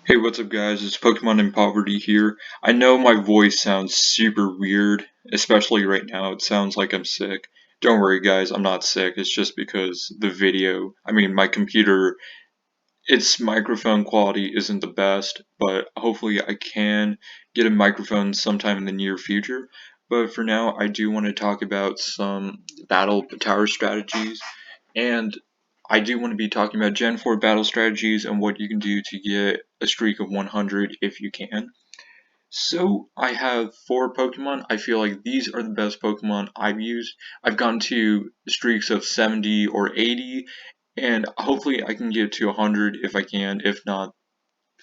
Hey, what's up, guys? It's Pokemon in Poverty here. I know my voice sounds super weird, especially right now. It sounds like I'm sick. Don't worry, guys, I'm not sick. It's just because my computer, its microphone quality isn't the best, but hopefully I can get a microphone sometime in the near future. But for now, I do want to talk about some battle tower strategies and I do want to be talking about Gen 4 battle strategies and what you can do to get a streak of 100 if you can. So I have 4 Pokemon. I feel like these are the best Pokemon I've used. I've gone to streaks of 70 or 80, and hopefully I can get to 100 if I can. If not,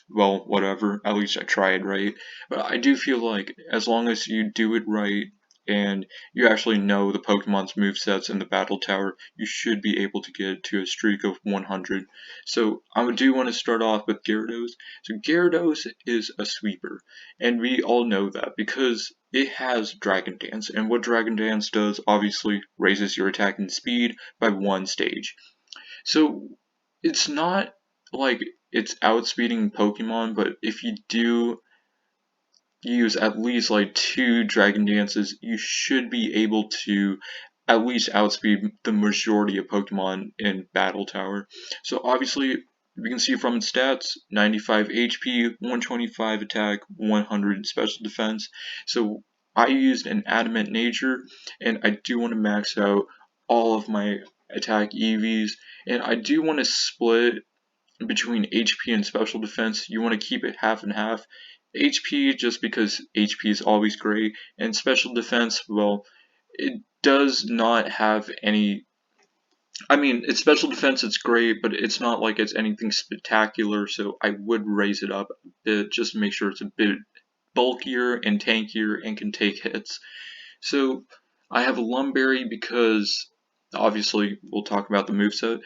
well, whatever. At least I tried, right? But I do feel like as long as you do it right and you actually know the Pokemon's movesets in the Battle Tower, you should be able to get to a streak of 100. So I do want to start off with Gyarados. So Gyarados is a sweeper, and we all know that because it has Dragon Dance, and what Dragon Dance does obviously raises your attacking speed by 1 stage. So it's not like it's outspeeding Pokemon, but if you do use at least like 2 Dragon Dances, you should be able to at least outspeed the majority of Pokemon in Battle Tower. So obviously, we can see from its stats, 95 HP, 125 attack, 100 special defense. So I used an Adamant Nature, and I do want to max out all of my attack EVs, and I do want to split between HP and special defense. You want to keep it half and half. HP just because HP is always great, and special defense, well, it does not have any. I mean, its special defense, it's great, but it's not like it's anything spectacular, so I would raise it up a bit just to make sure it's a bit bulkier and tankier and can take hits. So I have a Lumberry because obviously we'll talk about the moveset.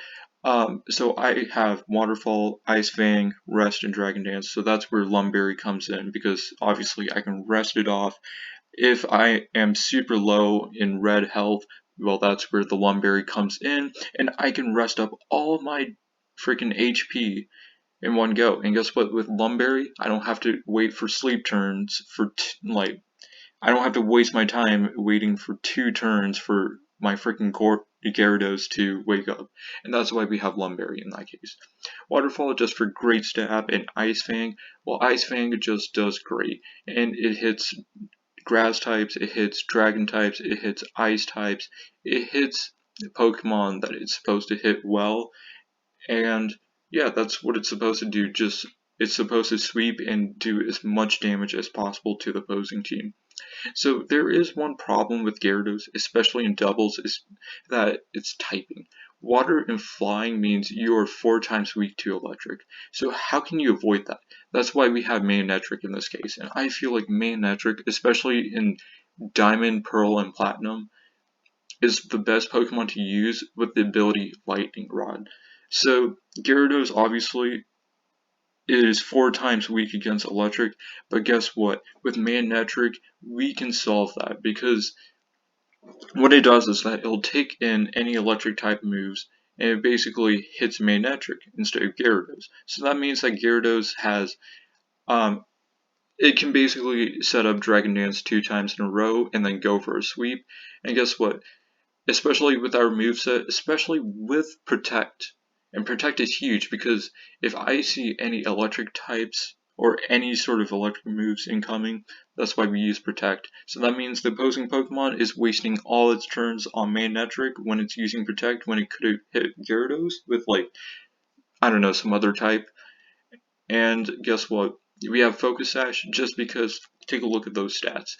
So I have Waterfall, Ice Fang, Rest, and Dragon Dance. So that's where Lumberry comes in because obviously I can rest it off. If I am super low in red health, well, that's where the Lumberry comes in, and I can rest up all of my freaking HP in one go. And guess what? With Lumberry, I don't have to wait for sleep turns for I don't have to waste my time waiting for 2 turns for my freaking Gyarados to wake up, and that's why we have Lumberry in that case. Waterfall just for great stab, and Ice Fang, well, Ice Fang just does great, and it hits grass types, it hits dragon types, it hits ice types, it hits Pokemon that it's supposed to hit well, and yeah, that's what it's supposed to do. Just it's supposed to sweep and do as much damage as possible to the opposing team. So there is one problem with Gyarados, especially in doubles, is that it's typing. Water and flying means you are 4 times weak to electric. So how can you avoid that? That's why we have Magnetric in this case. And I feel like Magnetric, especially in Diamond, Pearl, and Platinum, is the best Pokemon to use with the ability Lightning Rod. So Gyarados obviously is 4 times weak against electric, but guess what? With Magnetric, we can solve that because what it does is that it'll take in any electric type moves and it basically hits Magnetric instead of Gyarados. So that means that Gyarados has um it can basically set up Dragon Dance 2 times in a row and then go for a sweep. And guess what? Especially with our moveset, especially with Protect. And Protect is huge because if I see any electric types or any sort of electric moves incoming, that's why we use Protect. So that means the opposing Pokemon is wasting all its turns on Magnetric when it's using Protect when it could have hit Gyarados with like, I don't know, some other type. And guess what? We have Focus Sash just because take a look at those stats.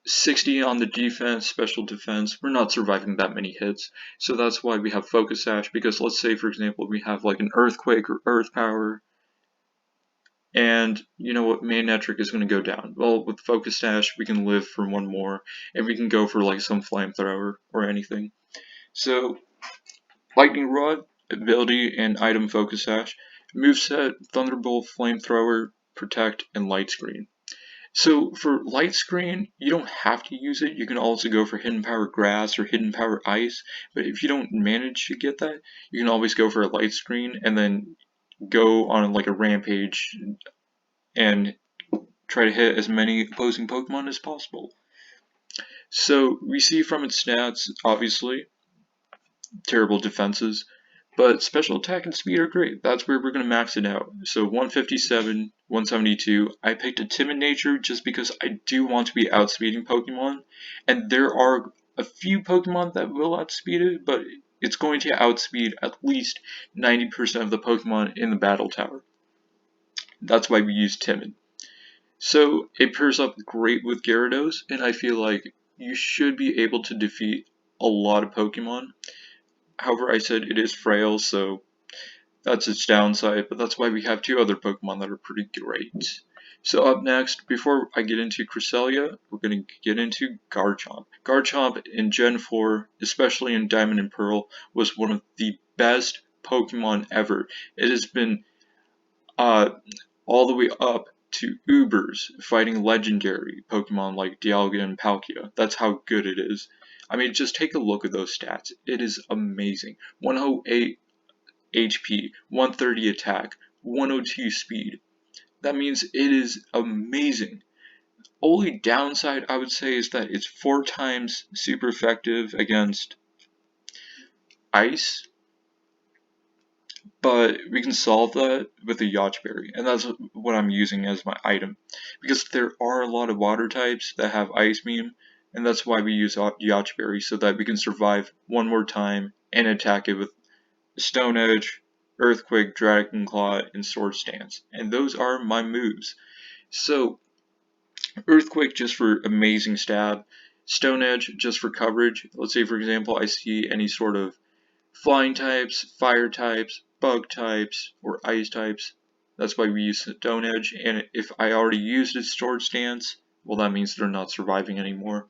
60 on the defense, special defense, we're not surviving that many hits. So that's why we have Focus Sash, because let's say, for example, we have like an Earthquake or Earth Power, and you know what, Magnetric is going to go down. Well, with Focus Sash, we can live for one more, and we can go for like some Flamethrower or anything. So, Lightning Rod, ability, and item Focus Sash. Moveset, Thunderbolt, Flamethrower, Protect, and Light Screen. So for Light Screen, you don't have to use it. You can also go for Hidden Power Grass or Hidden Power Ice. But if you don't manage to get that, you can always go for a Light Screen and then go on like a rampage and try to hit as many opposing Pokemon as possible. So we see from its stats, obviously, terrible defenses, but special attack and speed are great. That's where we're going to max it out. So 157, 172. I picked a timid nature just because I do want to be outspeeding Pokemon, and there are a few Pokemon that will outspeed it, but it's going to outspeed at least 90% of the Pokemon in the battle tower. That's why we use timid. So it pairs up great with Gyarados, and I feel like you should be able to defeat a lot of Pokemon. However, I said it is frail, so that's its downside, but that's why we have two other Pokemon that are pretty great. So up next, before I get into Cresselia, we're going to get into Garchomp. Garchomp in Gen 4, especially in Diamond and Pearl, was one of the best Pokemon ever. It has been all the way up to Ubers fighting legendary Pokemon like Dialga and Palkia. That's how good it is. I mean, just take a look at those stats. It is amazing. 108 HP, 130 attack, 102 speed. That means it is amazing. Only downside I would say is that it's 4 times super effective against ice, but we can solve that with the Yacht Berry, and that's what I'm using as my item. Because there are a lot of water types that have Ice Beam, and that's why we use Yacht Berry, so that we can survive one more time and attack it with Stone Edge, Earthquake, Dragon Claw, and Sword Stance. And those are my moves. So, Earthquake just for amazing stab, Stone Edge just for coverage. Let's say, for example, I see any sort of flying types, fire types, bug types, or ice types. That's why we use Stone Edge. And if I already used its Sword Stance, well, that means they're not surviving anymore.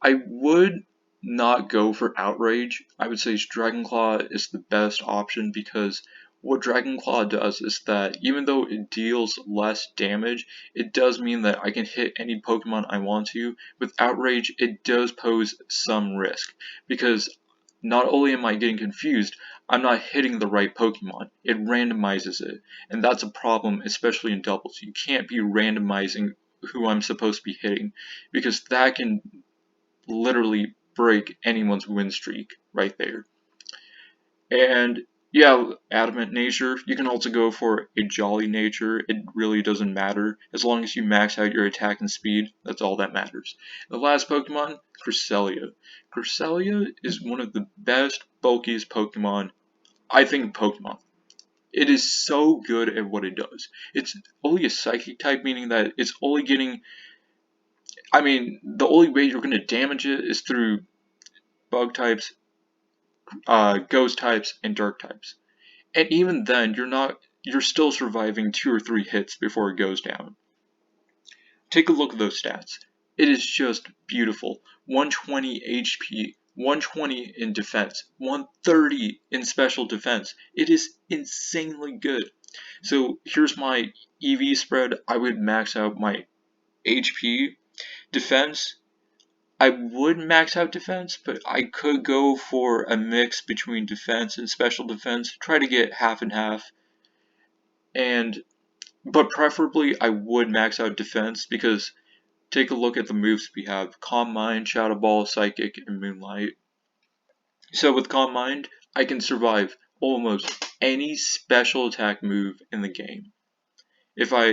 I would not go for Outrage. I would say Dragon Claw is the best option because what Dragon Claw does is that even though it deals less damage, it does mean that I can hit any Pokemon I want to. With Outrage, it does pose some risk because not only am I getting confused, I'm not hitting the right Pokemon. It randomizes it, and that's a problem, especially in doubles. You can't be randomizing who I'm supposed to be hitting because that can literally break anyone's win streak right there. And yeah, adamant nature, you can also go for a jolly nature. It really doesn't matter. As long as you max out your attack and speed, that's all that matters. The last Pokemon, Cresselia. Cresselia is one of the best, bulkiest Pokemon, I think, Pokemon. It is so good at what it does. It's only a psychic type, meaning that it's only getting, I mean, the only way you're going to damage it is through bug types, ghost types, and dark types. And even then, you're still surviving 2 or 3 hits before it goes down. Take a look at those stats. It is just beautiful. 120 HP, 120 in defense, 130 in special defense. It is insanely good. So here's my EV spread. I would max out my HP, defense. I would max out defense, but I could go for a mix between defense and special defense, try to get half and half. But preferably I would max out defense because take a look at the moves we have: Calm Mind, Shadow Ball, Psychic, and Moonlight. So with Calm Mind, I can survive almost any special attack move in the game. If I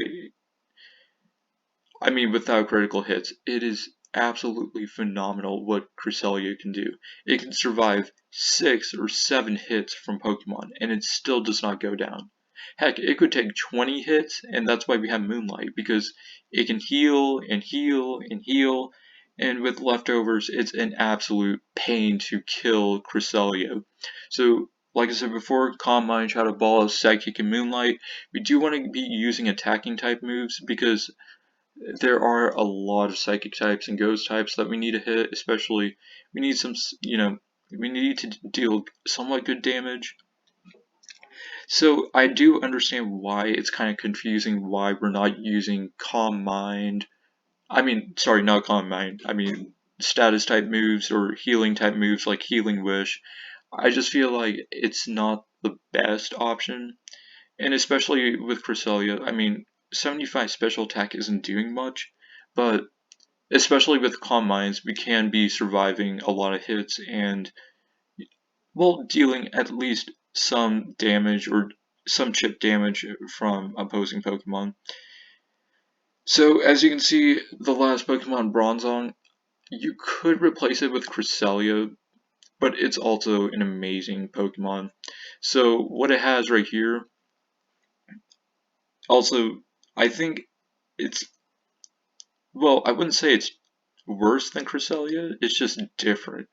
mean, without critical hits, it is absolutely phenomenal what Cresselia can do. It can survive 6 or 7 hits from Pokemon, and it still does not go down. Heck, it could take 20 hits, and that's why we have Moonlight, because it can heal and heal and heal, and with leftovers, it's an absolute pain to kill Cresselia. So, like I said before, Calm Mind, Shadow Ball, Psychic, and Moonlight, we do want to be using attacking type moves because there are a lot of psychic types and ghost types that we need to hit, especially we need some, we need to deal somewhat good damage. So I do understand why it's kind of confusing why we're not using Calm Mind. I mean, sorry, not Calm Mind. I mean, status type moves or healing type moves like Healing Wish. I just feel like it's not the best option. And especially with Cresselia, I mean, 75 special attack isn't doing much, but especially with calm minds, we can be surviving a lot of hits and, well, dealing at least some damage or some chip damage from opposing Pokemon. So as you can see, the last Pokemon Bronzong, you could replace it with Cresselia, but it's also an amazing Pokemon. So what it has right here, also, I think it's, well, I wouldn't say it's worse than Cresselia, it's just different.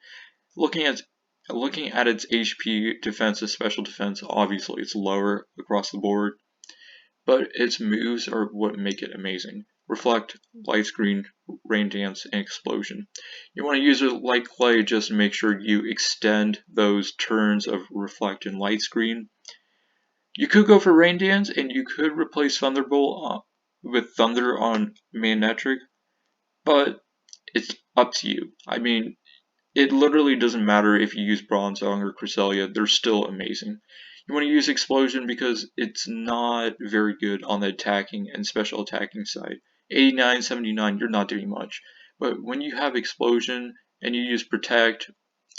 Looking at looking at its HP, defense, and special defense, obviously it's lower across the board, but its moves are what make it amazing. Reflect, Light Screen, Rain Dance, and Explosion. You want to use it like Clay, just to make sure you extend those turns of Reflect and Light Screen. You could go for Rain Dance, and you could replace Thunderbolt with Thunder on Manectric, but it's up to you. I mean, it literally doesn't matter if you use Bronzong or Cresselia, they're still amazing. You want to use Explosion because it's not very good on the attacking and special attacking side. 89, 79, you're not doing much. But when you have Explosion and you use Protect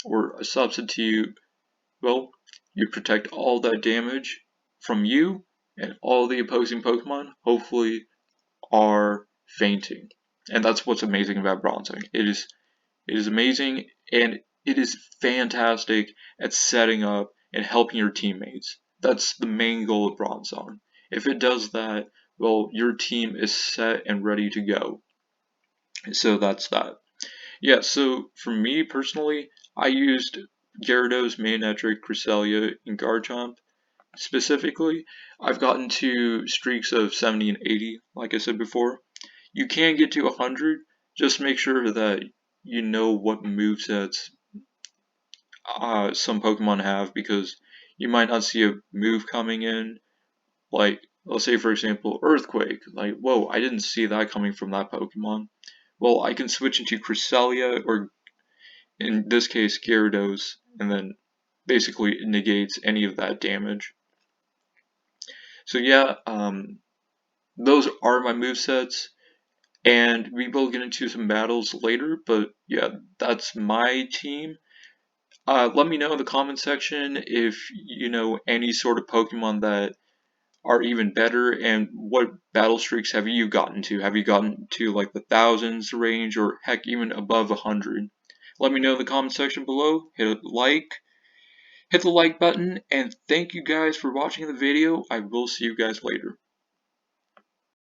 or a substitute, well, you protect all that damage from you, and all the opposing Pokemon hopefully are fainting. And that's what's amazing about Bronzong. It is amazing, and it is fantastic at setting up and helping your teammates. That's the main goal of Bronzong. If it does that, well, your team is set and ready to go. So that's that. Yeah, so for me personally, I used Gyarados, Manectric, Cresselia, and Garchomp. Specifically, I've gotten to streaks of 70 and 80, like I said before. You can get to 100, just make sure that you know what movesets some Pokemon have, because you might not see a move coming in. Like, let's say for example, Earthquake. Like, whoa, I didn't see that coming from that Pokemon. Well, I can switch into Cresselia, or in this case, Gyarados, and then basically it negates any of that damage. So yeah, those are my movesets. And we will get into some battles later, but yeah, that's my team. Let me know in the comment section if you know any sort of Pokemon that are even better, and what battle streaks have you gotten to? Have you gotten to like the thousands range, or heck, even above 100? Let me know in the comment section below. Hit the like button, and thank you guys for watching the video. I will see you guys later.